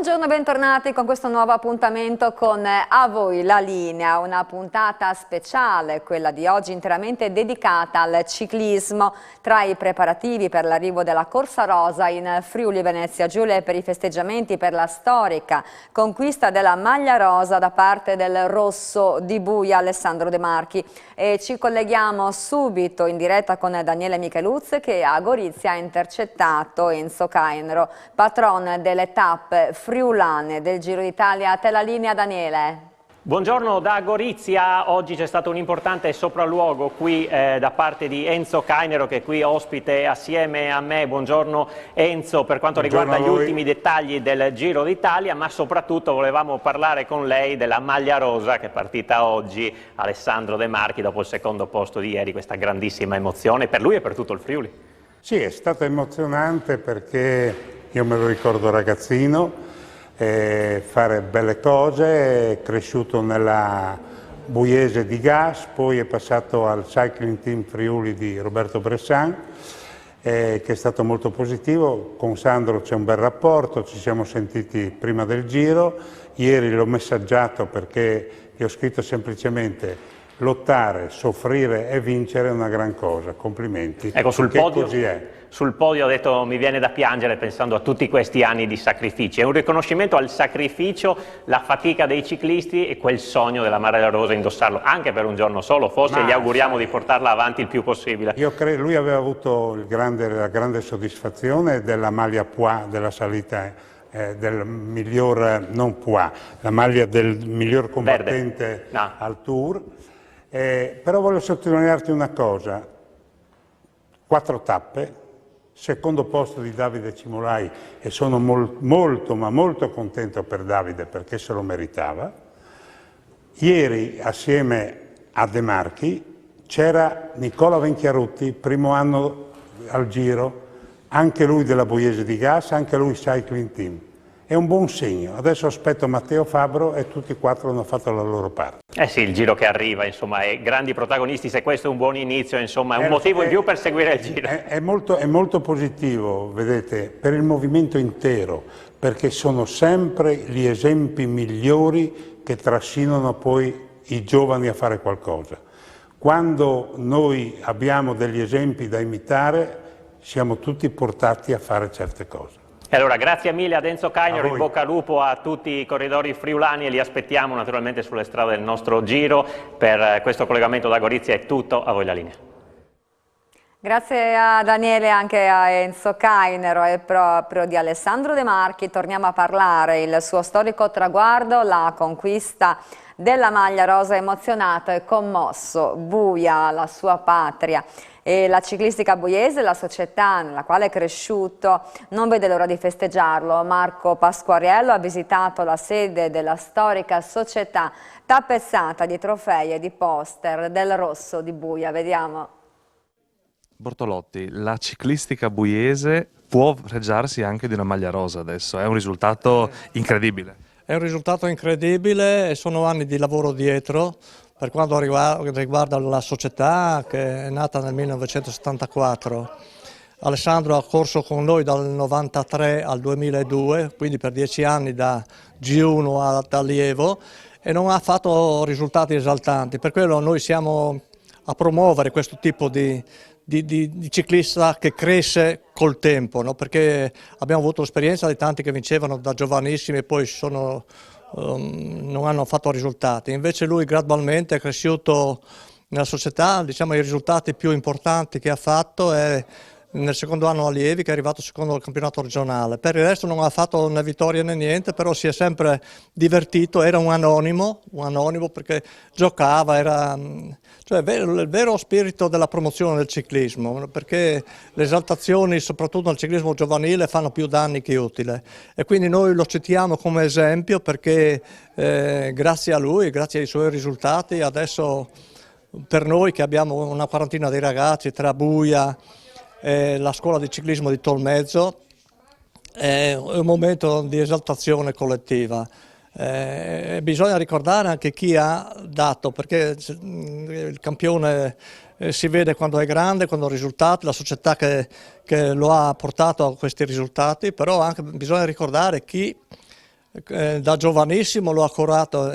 Buongiorno e bentornati con questo nuovo appuntamento con A Voi la Linea, una puntata speciale, quella di oggi interamente dedicata al ciclismo, tra i preparativi per l'arrivo della Corsa Rosa in Friuli Venezia Giulia e per i festeggiamenti per la storica conquista della maglia rosa da parte del rosso di Buia Alessandro De Marchi. E ci colleghiamo subito in diretta con Daniele Micheluz che a Gorizia ha intercettato Enzo Cainro, patron delle tappe friulane del Giro d'Italia. A te la linea, Daniele. Buongiorno da Gorizia, oggi c'è stato un importante sopralluogo qui da parte di Enzo Cainro che è qui ospite assieme a me. Buongiorno Enzo, per quanto riguarda gli ultimi dettagli del Giro d'Italia, ma soprattutto volevamo parlare con lei della maglia rosa che è partita oggi, Alessandro De Marchi, dopo il secondo posto di ieri, questa grandissima emozione per lui e per tutto il Friuli. Sì, è stato emozionante perché io me lo ricordo ragazzino, fare belle cose, è cresciuto nella Buiese di Gas, poi è passato al Cycling Team Friuli di Roberto Bressan, che è stato molto positivo. Con Sandro c'è un bel rapporto, ci siamo sentiti prima del Giro, ieri l'ho messaggiato perché gli ho scritto semplicemente: lottare, soffrire e vincere è una gran cosa, complimenti. Ecco, sul podio, così è. Sul podio ho detto mi viene da piangere pensando a tutti questi anni di sacrifici. È un riconoscimento al sacrificio, la fatica dei ciclisti e quel sogno della maglia rosa, indossarlo anche per un giorno solo, forse gli auguriamo di portarla avanti il più possibile. Io credo lui aveva avuto la grande soddisfazione della maglia Poix, della salita del miglior, non Poix, la maglia del miglior combattente al Tour. Però voglio sottolinearti una cosa: 4 tappe, secondo posto di Davide Cimolai, e sono molto contento per Davide perché se lo meritava. Ieri assieme a De Marchi c'era Nicola Venchiarutti, primo anno al Giro, anche lui della Buiese di Gas, anche lui Cycling Team. È un buon segno. Adesso aspetto Matteo Fabbro e tutti e 4 hanno fatto la loro parte. Eh sì, il Giro che arriva, insomma, e grandi protagonisti, se questo è un buon inizio, insomma, è un motivo in più per seguire il Giro. È molto positivo, vedete, per il movimento intero, perché sono sempre gli esempi migliori che trascinano poi i giovani a fare qualcosa. Quando noi abbiamo degli esempi da imitare, siamo tutti portati a fare certe cose. E allora grazie mille ad Enzo Cainro, in bocca al lupo a tutti i corridori friulani e li aspettiamo naturalmente sulle strade del nostro Giro. Per questo collegamento da Gorizia è tutto, a voi la linea. Grazie a Daniele e anche a Enzo Cainro. E proprio di Alessandro De Marchi torniamo a parlare, il suo storico traguardo, la conquista della maglia rosa, emozionato e commosso Buia, la sua patria. E la ciclistica buiese, la società nella quale è cresciuto, non vede l'ora di festeggiarlo. Marco Pasquariello ha visitato la sede della storica società tappezzata di trofei e di poster del rosso di Buia. Vediamo. Bortolotti, la ciclistica buiese può fregiarsi anche di una maglia rosa adesso, è un risultato incredibile. È un risultato incredibile e sono anni di lavoro dietro. Per quanto riguarda la società, che è nata nel 1974, Alessandro ha corso con noi dal 1993 al 2002, quindi per 10 anni da G1 ad allievo, e non ha fatto risultati esaltanti. Per quello noi siamo a promuovere questo tipo di ciclista che cresce col tempo, no? Perché abbiamo avuto l'esperienza di tanti che vincevano da giovanissimi e poi non hanno fatto risultati. Invece lui gradualmente è cresciuto nella società. Diciamo, i risultati più importanti che ha fatto è nel secondo anno allievi, che è arrivato secondo al campionato regionale. Per il resto non ha fatto né vittorie né niente, però si è sempre divertito. Era un anonimo perché giocava, era il vero spirito della promozione del ciclismo, perché le esaltazioni, soprattutto nel ciclismo giovanile, fanno più danni che utile. E quindi noi lo citiamo come esempio perché grazie a lui, grazie ai suoi risultati, adesso per noi che abbiamo una quarantina di ragazzi tra Buia e la scuola di ciclismo di Tolmezzo, è un momento di esaltazione collettiva. Bisogna ricordare anche chi ha dato, perché il campione si vede quando è grande, quando ha risultati, la società che lo ha portato a questi risultati, però anche bisogna ricordare chi da giovanissimo lo ha curato,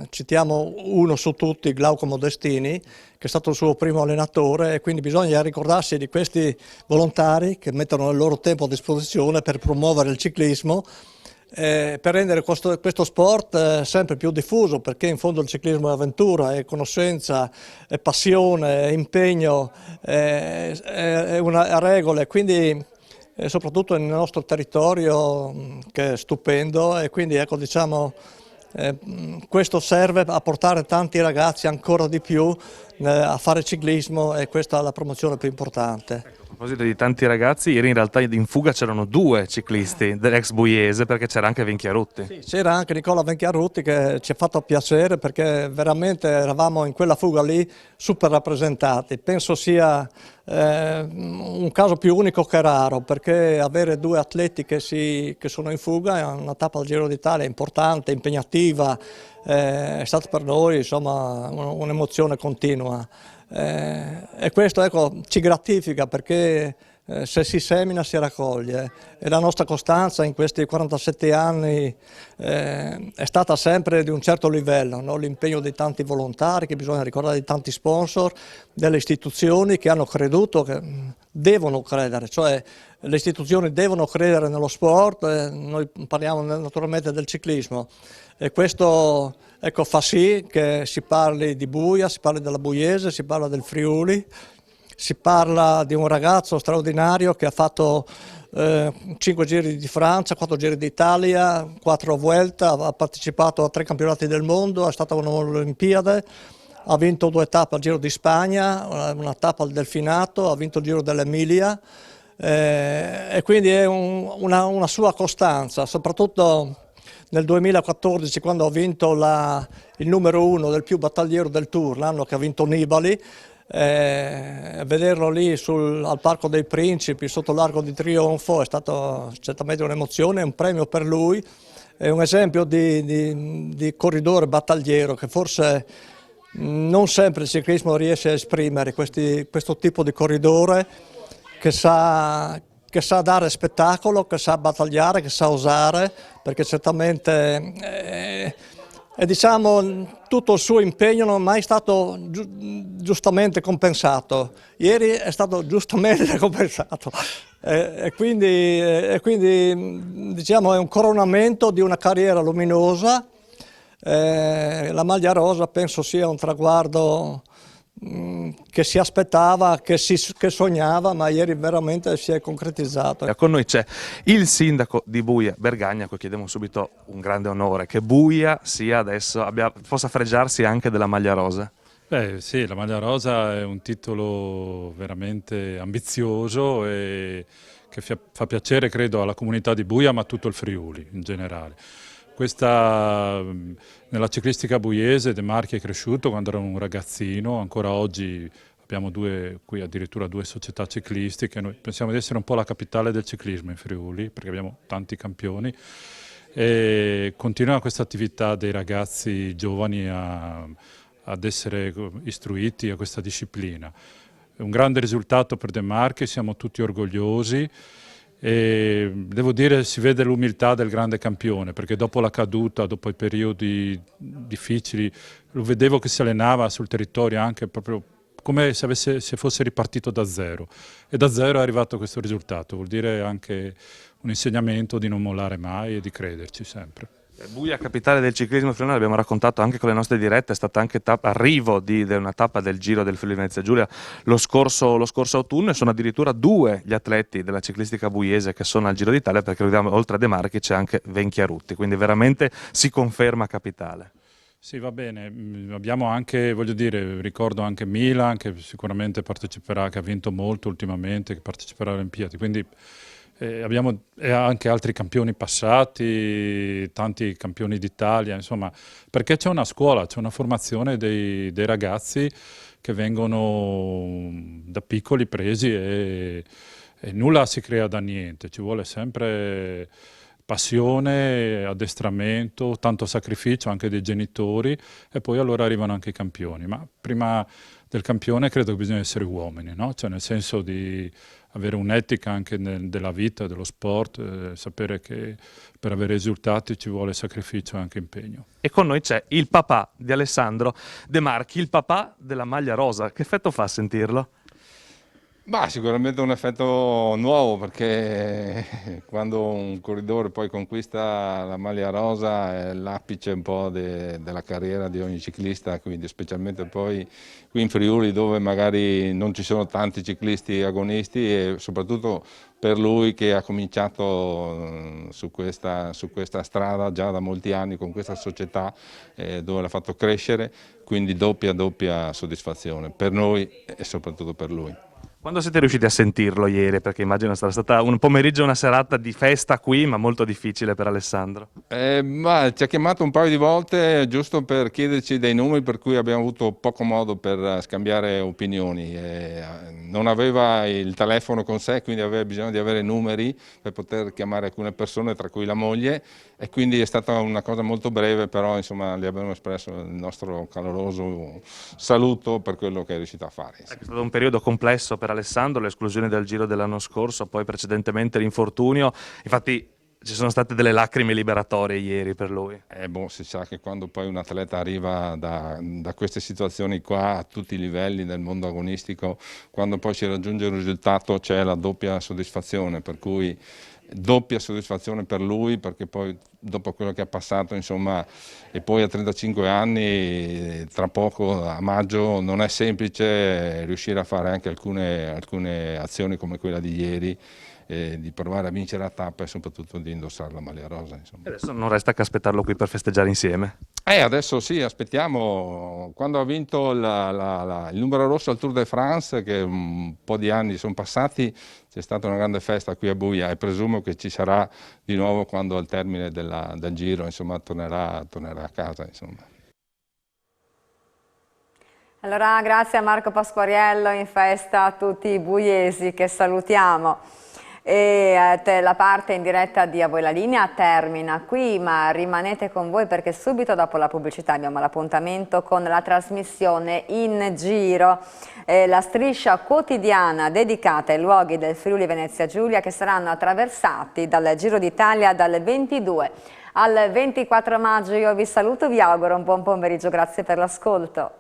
citiamo uno su tutti, Glauco Modestini, che è stato il suo primo allenatore, e quindi bisogna ricordarsi di questi volontari che mettono il loro tempo a disposizione per promuovere il ciclismo, per rendere questo sport sempre più diffuso, perché in fondo il ciclismo è avventura, è conoscenza, è passione, è impegno, è una regola, quindi soprattutto nel nostro territorio, che è stupendo, e quindi ecco, diciamo, questo serve a portare tanti ragazzi ancora di più a fare ciclismo, e questa è la promozione più importante. A proposito di tanti ragazzi, ieri in realtà in fuga c'erano 2 ciclisti dell'ex Buiese, perché c'era anche Venchiarutti. Sì, c'era anche Nicola Venchiarutti, che ci ha fatto piacere, perché veramente eravamo in quella fuga lì super rappresentati. Penso sia un caso più unico che raro, perché avere 2 atleti che sono in fuga è una tappa al Giro d'Italia importante, impegnativa, è stata per noi insomma un'emozione continua. E questo, ecco, ci gratifica, perché se si semina si raccoglie, e la nostra costanza in questi 47 anni è stata sempre di un certo livello, no? L'impegno di tanti volontari, che bisogna ricordare, di tanti sponsor, delle istituzioni che hanno creduto, che devono credere, cioè le istituzioni devono credere nello sport, noi parliamo naturalmente del ciclismo, e questo, ecco, fa sì che si parli di Buia, si parli della Buiese, si parla del Friuli, si parla di un ragazzo straordinario che ha fatto 5 giri di Francia, 4 giri d'Italia, 4 Vuelta, ha partecipato a 3 campionati del mondo, è stato un'Olimpiade, ha vinto 2 tappe al Giro di Spagna, una tappa al Delfinato, ha vinto il Giro dell'Emilia, e quindi è una sua costanza, soprattutto nel 2014, quando ha vinto il numero 1 del più battagliero del Tour, l'anno che ha vinto Nibali. Vederlo lì al Parco dei Principi, sotto l'Arco di Trionfo, è stato certamente un'emozione, un premio per lui, è un esempio di corridore battagliero, che forse non sempre il ciclismo riesce a esprimere, questo tipo di corridore che sa dare spettacolo, che sa battagliare, che sa osare, perché certamente diciamo, tutto il suo impegno non è mai stato giustamente compensato. Ieri è stato giustamente compensato, e quindi diciamo, è un coronamento di una carriera luminosa. La maglia rosa penso sia un traguardo che si aspettava, che sognava, ma ieri veramente si è concretizzato. Con noi c'è il sindaco di Buia, Bergagna, a cui chiediamo subito un grande onore, che Buia sia adesso, possa fregiarsi anche della maglia rosa. Beh sì, la maglia rosa è un titolo veramente ambizioso e che fa piacere, credo, alla comunità di Buia, ma a tutto il Friuli in generale. Nella ciclistica buiese De Marchi è cresciuto quando era un ragazzino, ancora oggi abbiamo qui addirittura 2 società ciclistiche. Noi pensiamo di essere un po' la capitale del ciclismo in Friuli, perché abbiamo tanti campioni, e continua questa attività dei ragazzi giovani ad essere istruiti a questa disciplina. È un grande risultato per De Marchi, siamo tutti orgogliosi. E devo dire, si vede l'umiltà del grande campione, perché dopo la caduta, dopo i periodi difficili, lo vedevo che si allenava sul territorio anche proprio come se fosse ripartito da zero, e da zero è arrivato a questo risultato. Vuol dire anche un insegnamento di non mollare mai e di crederci sempre. Buia, capitale del ciclismo friulano, abbiamo raccontato anche con le nostre dirette, è stata anche arrivo di una tappa del Giro del Friuli Venezia Giulia lo scorso autunno, e sono addirittura 2 gli atleti della ciclistica buiese che sono al Giro d'Italia, perché oltre a De Marchi c'è anche Venchiarutti, quindi veramente si conferma capitale. Sì, va bene, abbiamo anche, voglio dire, ricordo anche Milan, che sicuramente parteciperà, che ha vinto molto ultimamente, che parteciperà alle Olimpiadi, quindi abbiamo anche altri campioni passati, tanti campioni d'Italia, insomma, perché c'è una scuola, c'è una formazione dei ragazzi che vengono da piccoli presi, e nulla si crea da niente, ci vuole sempre passione, addestramento, tanto sacrificio anche dei genitori, e poi allora arrivano anche i campioni. Ma prima del campione credo che bisogna essere uomini, no? Cioè nel senso di avere un'etica anche della vita, dello sport, sapere che per avere risultati ci vuole sacrificio e anche impegno. E con noi c'è il papà di Alessandro De Marchi, il papà della maglia rosa. Che effetto fa a sentirlo? Bah, sicuramente un effetto nuovo, perché quando un corridore poi conquista la maglia rosa è l'apice un po' della carriera di ogni ciclista, quindi specialmente poi qui in Friuli, dove magari non ci sono tanti ciclisti agonisti, e soprattutto per lui che ha cominciato su questa strada già da molti anni con questa società dove l'ha fatto crescere, quindi doppia soddisfazione per noi e soprattutto per lui. Quando siete riusciti a sentirlo ieri? Perché immagino sarà stata un pomeriggio, una serata di festa qui, ma molto difficile per Alessandro. Ma ci ha chiamato un paio di volte giusto per chiederci dei numeri, per cui abbiamo avuto poco modo per scambiare opinioni. Non aveva il telefono con sé, quindi aveva bisogno di avere numeri per poter chiamare alcune persone, tra cui la moglie, e quindi è stata una cosa molto breve, però insomma gli abbiamo espresso il nostro caloroso saluto per quello che è riuscito a fare. È stato un periodo complesso per Alessandro, l'esclusione dal Giro dell'anno scorso, poi precedentemente l'infortunio, infatti ci sono state delle lacrime liberatorie ieri per lui. Si sa che quando poi un atleta arriva da queste situazioni qua a tutti i livelli del mondo agonistico, quando poi si raggiunge un risultato c'è la doppia soddisfazione, per cui doppia soddisfazione per lui, perché poi dopo quello che ha passato, insomma, e poi a 35 anni, tra poco a maggio, non è semplice riuscire a fare anche alcune azioni come quella di ieri, di provare a vincere la tappa e soprattutto di indossare la maglia rosa. Insomma. Adesso non resta che aspettarlo qui per festeggiare insieme. Adesso sì, aspettiamo. Quando ha vinto il numero rosso al Tour de France, che un po' di anni sono passati, c'è stata una grande festa qui a Buia, e presumo che ci sarà di nuovo quando al termine del Giro, insomma, tornerà a casa. Insomma. Allora grazie a Marco Pasquariello, in festa a tutti i buiesi che salutiamo. E la parte in diretta di A Voi la Linea termina qui, ma rimanete con voi perché subito dopo la pubblicità abbiamo l'appuntamento con la trasmissione In Giro, la striscia quotidiana dedicata ai luoghi del Friuli Venezia Giulia che saranno attraversati dal Giro d'Italia dal 22 al 24 maggio. Io vi saluto, vi auguro un buon pomeriggio, grazie per l'ascolto.